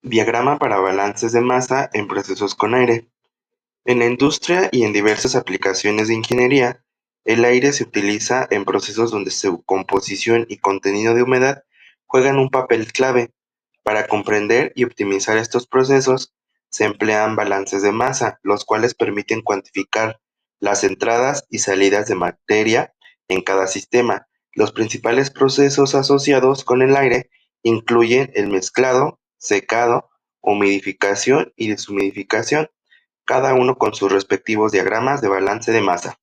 Diagrama para balances de masa en procesos con aire. En la industria y en diversas aplicaciones de ingeniería, el aire se utiliza en procesos donde su composición y contenido de humedad juegan un papel clave. Para comprender y optimizar estos procesos, se emplean balances de masa, los cuales permiten cuantificar las entradas y salidas de materia en cada sistema. Los principales procesos asociados con el aire incluyen el mezclado, secado, humidificación y deshumidificación, cada uno con sus respectivos diagramas de balance de masa.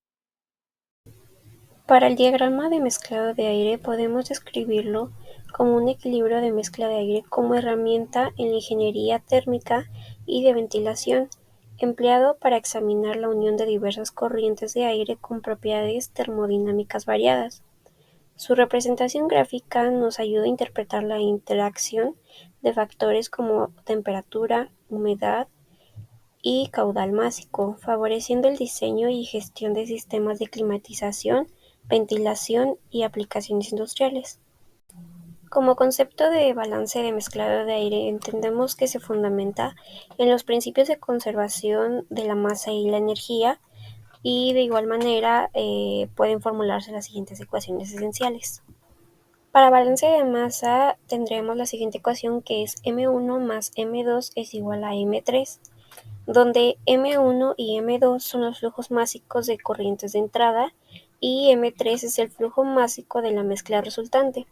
Para el diagrama de mezclado de aire podemos describirlo como un equilibrio de mezcla de aire como herramienta en la ingeniería térmica y de ventilación, empleado para examinar la unión de diversas corrientes de aire con propiedades termodinámicas variadas. Su representación gráfica nos ayuda a interpretar la interacción de factores como temperatura, humedad y caudal másico, favoreciendo el diseño y gestión de sistemas de climatización, ventilación y aplicaciones industriales. Como concepto de balance de mezclado de aire, entendemos que se fundamenta en los principios de conservación de la masa y la energía, y de igual manera pueden formularse las siguientes ecuaciones esenciales. Para balance de masa tendremos la siguiente ecuación, que es M1 más M2 es igual a M3, donde M1 y M2 son los flujos másicos de corrientes de entrada y M3 es el flujo másico de la mezcla resultante.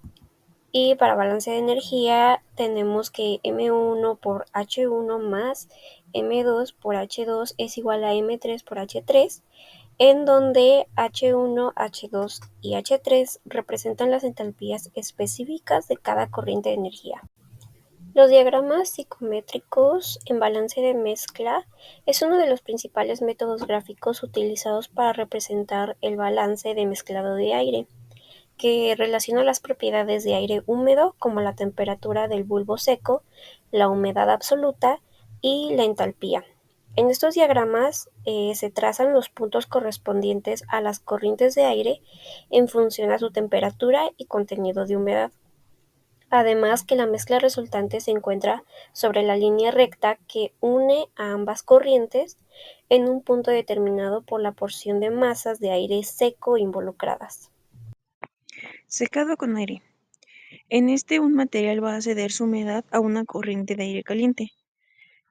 Y para balance de energía tenemos que M1 por H1 más M2 por H2 es igual a M3 por H3, en donde H1, H2 y H3 representan las entalpías específicas de cada corriente de energía. Los diagramas psicométricos en balance de mezcla es uno de los principales métodos gráficos utilizados para representar el balance de mezclado de aire, que relaciona las propiedades de aire húmedo como la temperatura del bulbo seco, la humedad absoluta y la entalpía. En estos diagramas se trazan los puntos correspondientes a las corrientes de aire en función a su temperatura y contenido de humedad. Además que la mezcla resultante se encuentra sobre la línea recta que une a ambas corrientes en un punto determinado por la porción de masas de aire seco involucradas. Secado con aire. En este, un material va a ceder su humedad a una corriente de aire caliente,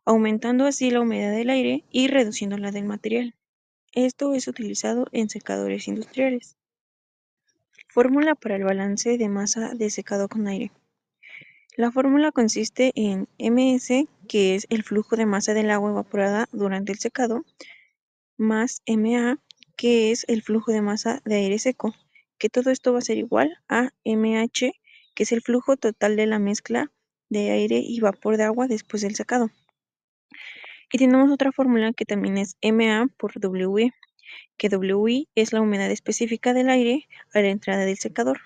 aumentando así la humedad del aire y reduciendo la del material. Esto es utilizado en secadores industriales. Fórmula para el balance de masa de secado con aire. La fórmula consiste en Ms, que es el flujo de masa del agua evaporada durante el secado, más Ma, que es el flujo de masa de aire seco, que todo esto va a ser igual a Mh, que es el flujo total de la mezcla de aire y vapor de agua después del secado. Y tenemos otra fórmula que también es Ma por Wi, que Wi es la humedad específica del aire a la entrada del secador,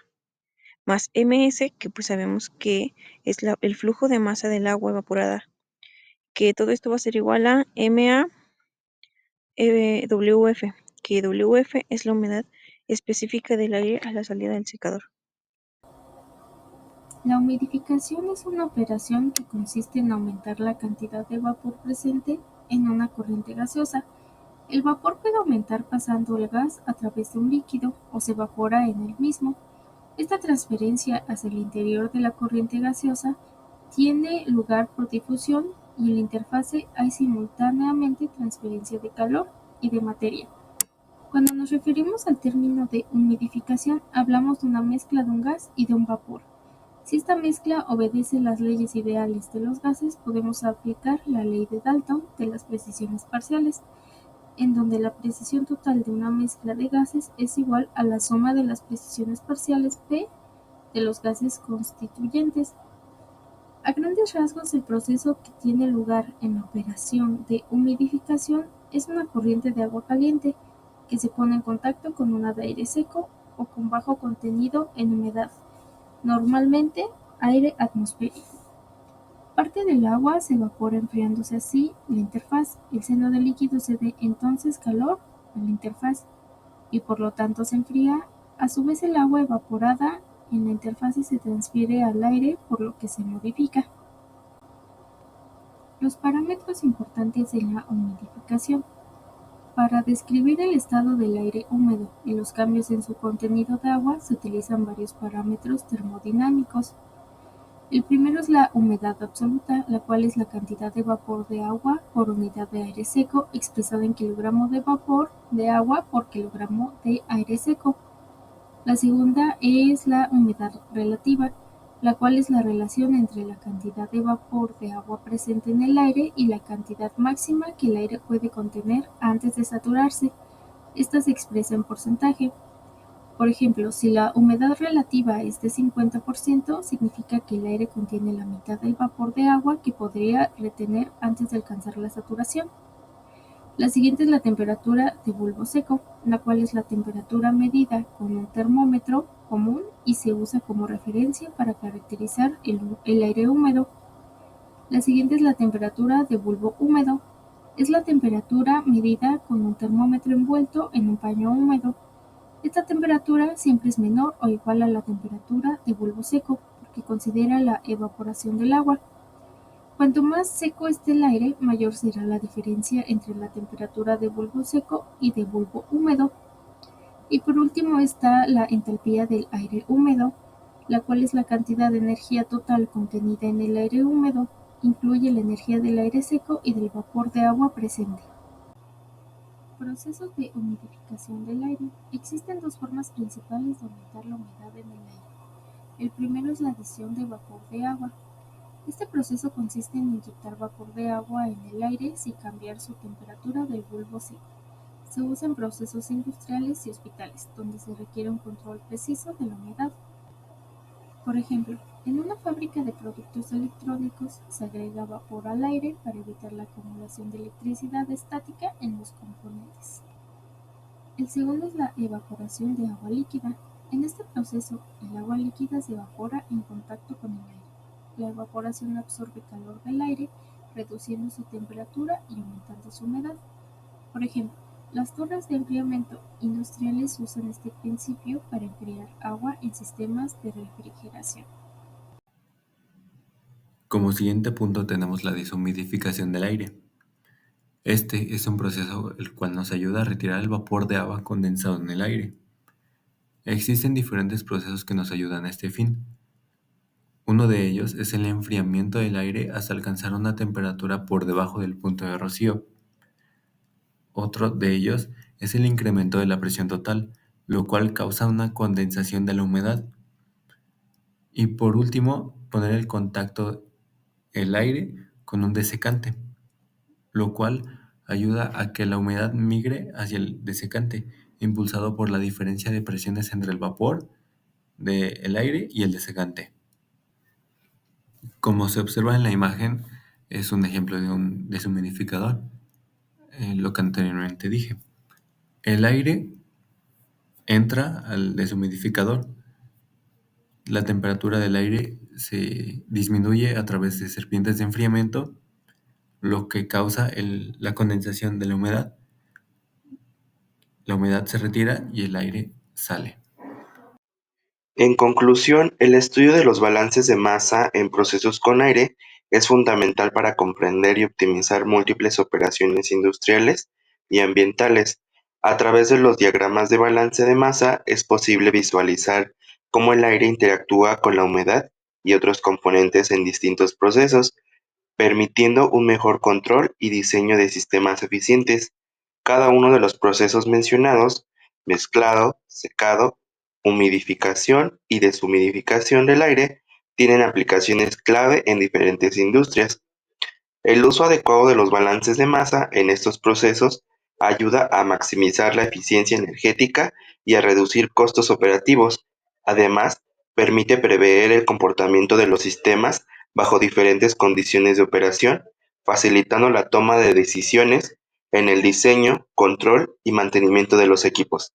más Ms, que pues sabemos que es el flujo de masa del agua evaporada, que todo esto va a ser igual a Ma Wf, que Wf es la humedad específica del aire a la salida del secador. La humidificación es una operación que consiste en aumentar la cantidad de vapor presente en una corriente gaseosa. El vapor puede aumentar pasando el gas a través de un líquido o se evapora en el mismo. Esta transferencia hacia el interior de la corriente gaseosa tiene lugar por difusión, y en la interfase hay simultáneamente transferencia de calor y de materia. Cuando nos referimos al término de humidificación, hablamos de una mezcla de un gas y de un vapor. Si esta mezcla obedece las leyes ideales de los gases, podemos aplicar la ley de Dalton de las precisiones parciales, en donde la precisión total de una mezcla de gases es igual a la suma de las precisiones parciales P de los gases constituyentes. A grandes rasgos, el proceso que tiene lugar en la operación de humidificación es una corriente de agua caliente que se pone en contacto con una de aire seco o con bajo contenido en humedad, normalmente aire atmosférico. Parte del agua se evapora enfriándose así la interfaz. El seno del líquido cede entonces calor a la interfaz y por lo tanto se enfría. A su vez, el agua evaporada en la interfaz se transfiere al aire, por lo que se modifica. Los parámetros importantes de la humidificación. Para describir el estado del aire húmedo y los cambios en su contenido de agua se utilizan varios parámetros termodinámicos. El primero es la humedad absoluta, la cual es la cantidad de vapor de agua por unidad de aire seco expresada en kilogramo de vapor de agua por kilogramo de aire seco. La segunda es la humedad relativa, la cual es la relación entre la cantidad de vapor de agua presente en el aire y la cantidad máxima que el aire puede contener antes de saturarse. Esta se expresa en porcentaje. Por ejemplo, si la humedad relativa es de 50%, significa que el aire contiene la mitad del vapor de agua que podría retener antes de alcanzar la saturación. La siguiente es la temperatura de bulbo seco, la cual es la temperatura medida con un termómetro común y se usa como referencia para caracterizar el aire húmedo. La siguiente es la temperatura de bulbo húmedo. Es la temperatura medida con un termómetro envuelto en un paño húmedo. Esta temperatura siempre es menor o igual a la temperatura de bulbo seco, porque considera la evaporación del agua. Cuanto más seco esté el aire, mayor será la diferencia entre la temperatura de bulbo seco y de bulbo húmedo. Y por último está la entalpía del aire húmedo, la cual es la cantidad de energía total contenida en el aire húmedo. Incluye la energía del aire seco y del vapor de agua presente. Procesos de humidificación del aire. Existen dos formas principales de aumentar la humedad en el aire. El primero es la adición de vapor de agua. Este proceso consiste en inyectar vapor de agua en el aire sin cambiar su temperatura del bulbo seco. Se usa en procesos industriales y hospitales, donde se requiere un control preciso de la humedad. Por ejemplo, en una fábrica de productos electrónicos se agrega vapor al aire para evitar la acumulación de electricidad estática en los componentes. El segundo es la evaporación de agua líquida. En este proceso, el agua líquida se evapora en contacto con el aire. La evaporación absorbe calor del aire, reduciendo su temperatura y aumentando su humedad. Por ejemplo, las torres de enfriamiento industriales usan este principio para enfriar agua en sistemas de refrigeración. Como siguiente punto tenemos la deshumidificación del aire. Este es un proceso el cual nos ayuda a retirar el vapor de agua condensado en el aire. Existen diferentes procesos que nos ayudan a este fin. Uno de ellos es el enfriamiento del aire hasta alcanzar una temperatura por debajo del punto de rocío. Otro de ellos es el incremento de la presión total, lo cual causa una condensación de la humedad. Y por último, poner el contacto el aire con un desecante, lo cual ayuda a que la humedad migre hacia el desecante, impulsado por la diferencia de presiones entre el vapor del aire y el desecante. Como se observa en la imagen, es un ejemplo de un deshumidificador, lo que anteriormente dije. El aire entra al deshumidificador. La temperatura del aire se disminuye a través de serpientes de enfriamiento, lo que causa la condensación de la humedad. La humedad se retira y el aire sale. En conclusión, el estudio de los balances de masa en procesos con aire es fundamental para comprender y optimizar múltiples operaciones industriales y ambientales. A través de los diagramas de balance de masa es posible visualizar cómo el aire interactúa con la humedad y otros componentes en distintos procesos, permitiendo un mejor control y diseño de sistemas eficientes. Cada uno de los procesos mencionados, mezclado, secado, humidificación y deshumidificación del aire, tienen aplicaciones clave en diferentes industrias. El uso adecuado de los balances de masa en estos procesos ayuda a maximizar la eficiencia energética y a reducir costos operativos. Además, permite prever el comportamiento de los sistemas bajo diferentes condiciones de operación, facilitando la toma de decisiones en el diseño, control y mantenimiento de los equipos.